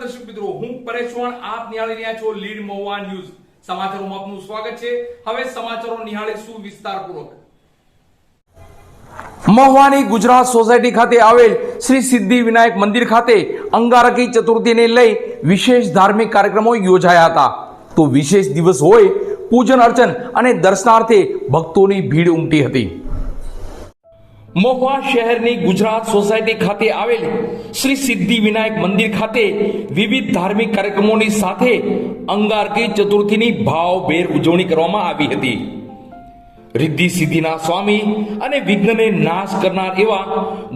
દર્શક મિત્રો, હું પરેશ ચૌહાણ, આપ નિહાળી રહ્યા છો લીડ મહુવા ન્યૂઝ. સમાચારોમાં આપનું સ્વાગત છે. હવે સમાચારો નિહાળીશું વિસ્તારપૂર્વક. મહુવાની ગુજરાત સોસાયટી ખાતે આવેલ શ્રી સિદ્ધિ વિનાયક મંદિર ખાતે અંગારકી ચતુર્થીને લઈ વિશેષ ધાર્મિક કાર્યક્રમો યોજાયા હતા. તો વિશેષ દિવસ હોય, પૂજન અર્ચન અને દર્શનાર્થે ભક્તોની ભીડ ઉમટી હતી. મહુવા શહેરની ગુજરાત સોસાયટી ખાતે આવેલ શ્રી સિદ્ધિ વિનાયક મંદિર ખાતે વિવિધ ધાર્મિક કાર્યક્રમોની સાથે અંગારકી ચતુર્થીની ભાવભેર ઉજવણી કરવામાં આવી હતી. રિદ્ધિ સિદ્ધિના સ્વામી અને વિઘ્નને નાશ કરનાર એવા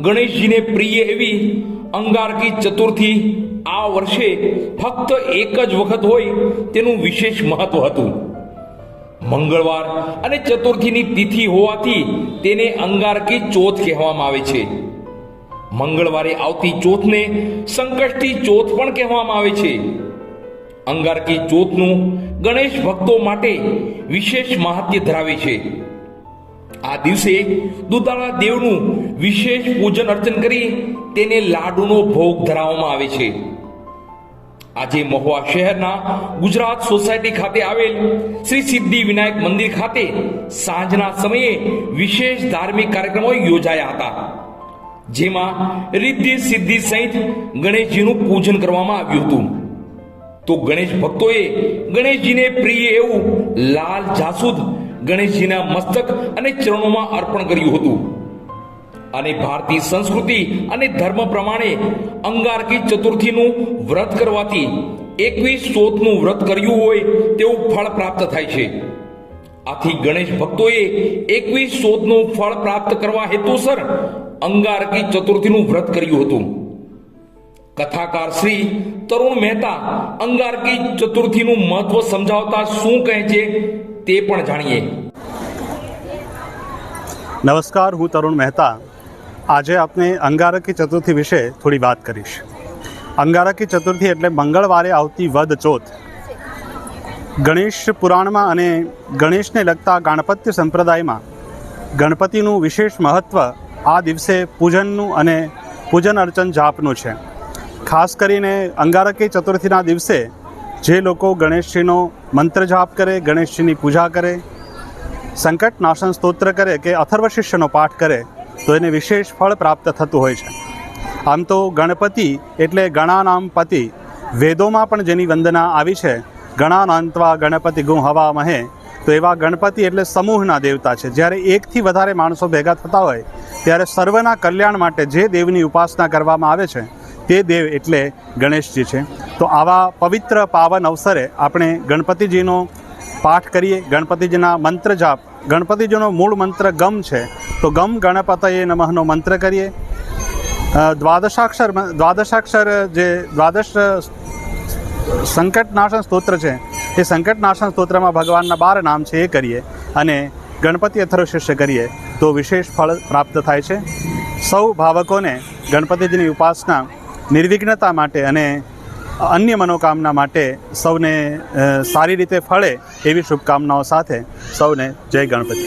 ગણેશજીને પ્રિય એવી અંગારકી ચતુર્થી આ વર્ષે ફક્ત એક જ વખત હોય તેનું વિશેષ મહત્વ હતું. મંગળવાર અને ચતુર્થીની તિથિ હોવાથી તેને અંગારકી ચોથ કહેવામાં આવે છે. મંગળવારે આવતી ચોથને સંકષ્ટી ચોથ પણ કહેવામાં આવે છે. અંગારકી ચોથનું ગણેશ ભક્તો માટે વિશેષ મહાત્મ્ય ધરાવે છે. આ દિવસે દુધાળા દેવનું વિશેષ પૂજન અર્ચન કરી તેને લાડુનો ભોગ ધરાવવામાં આવે છે. આજે મહુવા શહેરના ગુજરાત સોસાયટી ખાતે આવેલ શ્રી સિદ્ધિ વિનાયક મંદિર ખાતે સાંજના સમયે વિશેષ ધાર્મિક કાર્યક્રમો યોજાયા હતા, જેમાં રિદ્ધિ સિદ્ધિ સહિત ગણેશજીનું પૂજન કરવામાં આવ્યું હતું. તો ગણેશ ભક્તોએ ગણેશજીને પ્રિય એવું લાલ જાસૂદ ગણેશજીના મસ્તક અને ચરણોમાં અર્પણ કર્યું હતું. અને ભારતીય સંસ્કૃતિ અને ધર્મ પ્રમાણે અંગારકી ચતુર્થીનું વ્રત કરવાથી 21 ચોથનું વ્રત કર્યું હોય તેવું ફળ પ્રાપ્ત થાય છે. આથી ગણેશ ભક્તોએ 21 ચોથનું ફળ પ્રાપ્ત કરવા હેતુસર અંગારકી ચતુર્થીનું વ્રત કર્યું હતું. કથાકાર શ્રી તરુણ મહેતા અંગારકી ચતુર્થીનું મહત્વ સમજાવતા શું કહે છે તે પણ જાણીએ. નમસ્કાર, હું તરુણ મહેતા. આજે આપણે અંગારકી ચતુર્થી વિશે થોડી વાત કરીશ. અંગારકી ચતુર્થી એટલે મંગળવારે આવતી વદ ચોથ. ગણેશ પુરાણમાં અને ગણેશને લગતા ગાણપત્ય સંપ્રદાયમાં ગણપતિનું વિશેષ મહત્ત્વ આ દિવસે પૂજનનું અને પૂજન અર્ચન જાપનું છે. ખાસ કરીને અંગારકી ચતુર્થીના દિવસે જે લોકો ગણેશજીનો મંત્ર જાપ કરે, ગણેશજીની પૂજા કરે, સંકટ નાશન સ્તોત્ર કરે કે અથર્વ શિષ્યનો પાઠ કરે તો એને વિશેષ ફળ પ્રાપ્ત થતું હોય છે. આમ તો ગણપતિ એટલે ગણાનામ પતિ, વેદોમાં પણ જેની વંદના આવી છે, ગણાનાંત્વા ગણપતિ ગું હવા મહે, તો એવા ગણપતિ એટલે સમૂહના દેવતા છે. જ્યારે એકથી વધારે માણસો ભેગા થતા હોય ત્યારે સર્વના કલ્યાણ માટે જે દેવની ઉપાસના કરવામાં આવે છે તે દેવ એટલે ગણેશજી છે. તો આવા પવિત્ર પાવન અવસરે આપણે ગણપતિજીનો પાઠ કરીએ, ગણપતિજીના મંત્ર જાપ. ગણપતિજીનો મૂળ મંત્ર ગમ છે, તો ગમ ગણપતયે નમઃનો મંત્ર કરીએ. દ્વાદશાક્ષર જે દ્વાદશ સંકટનાશન સ્તોત્ર છે એ સંકટનાશન સ્તોત્રમાં ભગવાનના 12 નામ છે એ કરીએ અને ગણપતિ અથર્વ શિષ્ય કરીએ તો વિશેષ ફળ પ્રાપ્ત થાય છે. સૌ ભાવકોને ગણપતિજીની ઉપાસના નિર્વિઘ્નતા માટે અને અન્ય મનોકામના માટે સૌને સારી રીતે ફળે એવી શુભકામનાઓ સાથે સૌને જય ગણપતિ.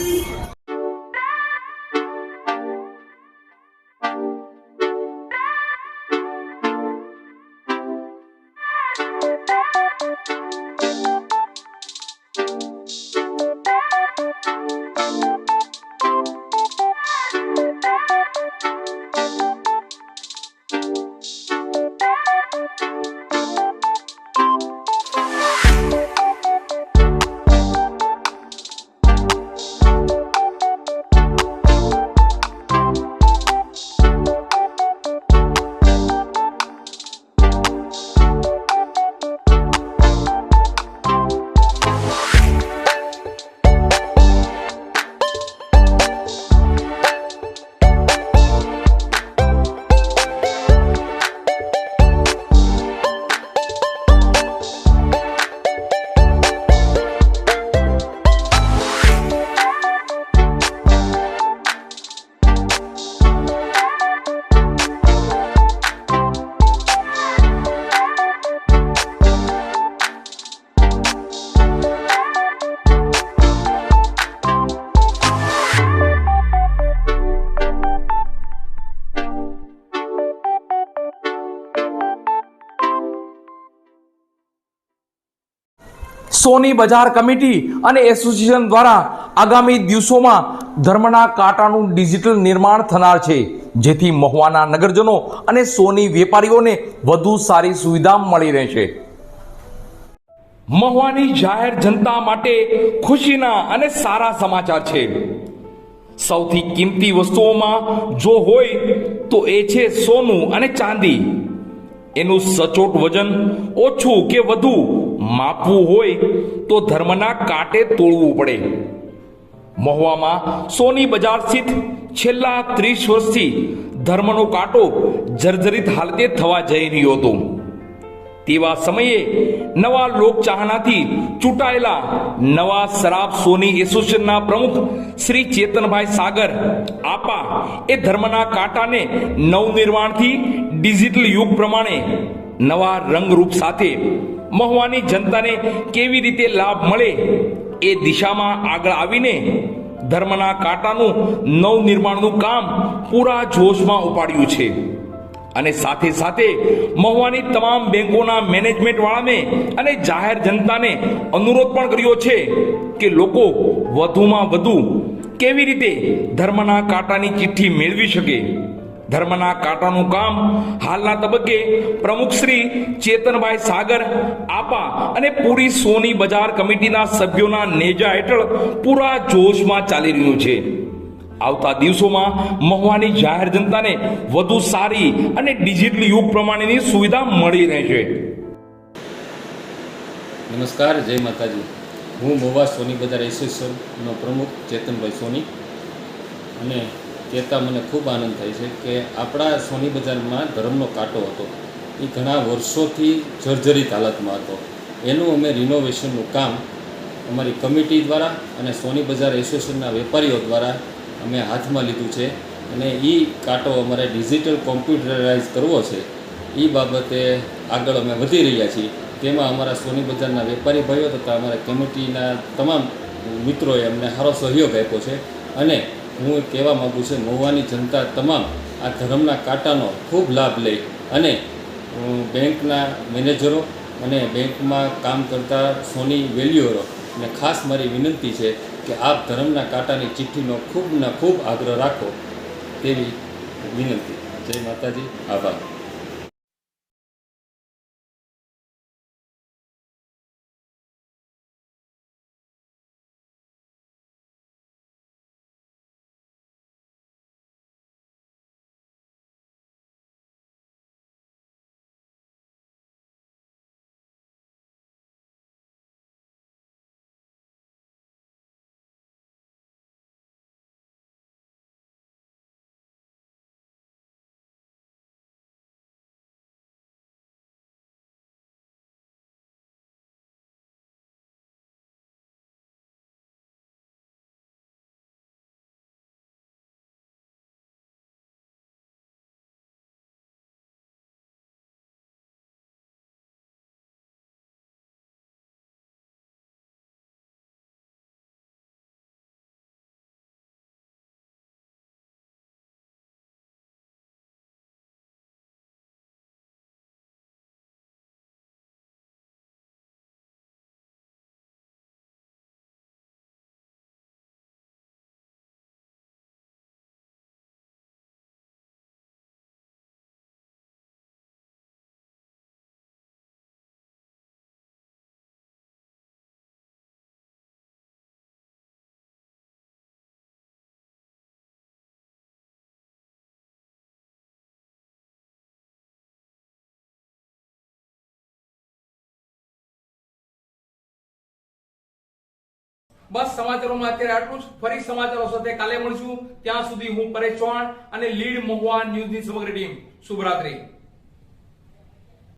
સોની બજાર કમિટી અને એસોસિએશન દ્વારા આગામી દિવસોમાં ધર્મના કાંટાનું ડિજિટલ નિર્માણ થનાર છે, જેથી મહુવાના નગરજનો અને સોની વેપારીઓને વધુ સારી સુવિધા મળી રહેશે. મહુવાની જાહેર જનતા માટે ખુશીના અને સારા સમાચાર છે. સૌથી કિંમતી વસ્તુઓમાં જો હોય તો એ છે સોનું અને ચાંદી. એનું સચોટ વજન ઓછું કે વધુ માપવું હોય તો ધર્મના કાંટે તોડવું પડે. મહુવામાં સોની બજાર સ્થિત છેલ્લા 30 વર્ષથી ધર્મનો કાંટો જર્જરિત હાલતે થવા જઈ રહ્યો હતો. તેવા સમયે નવા લોકચાહનાથી ચૂંટાયેલા નવા શરાબ સોની એસોસિએશનના પ્રમુખ શ્રી ચેતનભાઈ સાગર આપા એ ધર્મના કાંટાને નવનિર્માણથી ડિજિટલ યુગ પ્રમાણે નવા રંગરૂપ સાથે મહુવાની જનતાને કેવી રીતે લાભ મળે એ દિશામાં આગળ આવીને ધર્મના કાંટાનું નવનિર્માણનું કામ પૂરા જોશમાં ઉપાડ્યું છે. અને સાથે સાથે મહુવાની તમામ બેંકોના મેનેજમેન્ટ વાળાને અને જાહેર જનતાને અનુરોધ પણ કર્યો છે કે લોકો વધુમાં વધુ કેવી રીતે ધર્મના કાંટાની ચિઠ્ઠી મેળવી શકે. ધર્મના કાંટાનું કામ હાલના તબક્કે પ્રમુખ શ્રી ચેતનભાઈ સાગર આપા અને પૂરી સોની બજાર કમિટીના સભ્યોના નેજા હેઠળ પૂરા જોશમાં ચાલી રહ્યું છે. આવતા દિવસોમાં મહુવાની જાહેર જનતાને વધુ સારી અને ડિજિટલ યુગ પ્રમાણેની સુવિધા મળી રહેશે. નમસ્કાર, જય માતાજી. હું મહુવા સોની બજાર એસોસિએશનનો પ્રમુખ ચેતનભાઈ સોની, અને કહેતા મને ખૂબ આનંદ થાય છે કે આપણા સોની બજારમાં ધર્મનો કાંટો હતો એ ઘણા વર્ષોથી જર્જરિત હાલતમાં હતો. એનું અમે રિનોવેશનનું કામ અમારી કમિટી દ્વારા અને સોની બજાર એસોસિએશનના વેપારીઓ દ્વારા અમે હાથમાં લીધું છે, અને એ કાંટો અમારે ડિજિટલ કોમ્પ્યુટરાઇઝ કરવો છે. એ બાબતે આગળ અમે વધી રહ્યા છીએ. તેમાં અમારા સોની બજારના વેપારી ભાઈઓ તથા અમારા કમિટીના તમામ મિત્રોએ અમને સારો સહયોગ આપ્યો છે. અને હું કહેવા માગું છું, મહુવાની જનતા તમામ આ ધર્મના કાંટાનો ખૂબ લાભ લે, અને બેંકના મેનેજરો અને બેંકમાં કામ કરતા સોની વેલ્યુઅરો ને ખાસ મારી વિનંતી છે કે આપ ધર્મના કાંટાની ચિઠ્ઠીનો ખૂબના ખૂબ આગ્રહ રાખો તેવી વિનંતી. જય માતાજી, આભાર. બસ સમાચારોમાં અત્યારે આટલું જ. ફરી સમાચારો સાથે કાલે મળશું. ત્યાં સુધી હું પરેશ ચૌહાણ અને લીડ મહુવા ન્યૂઝની સમગ્ર ટીમ શુભરાત્રી.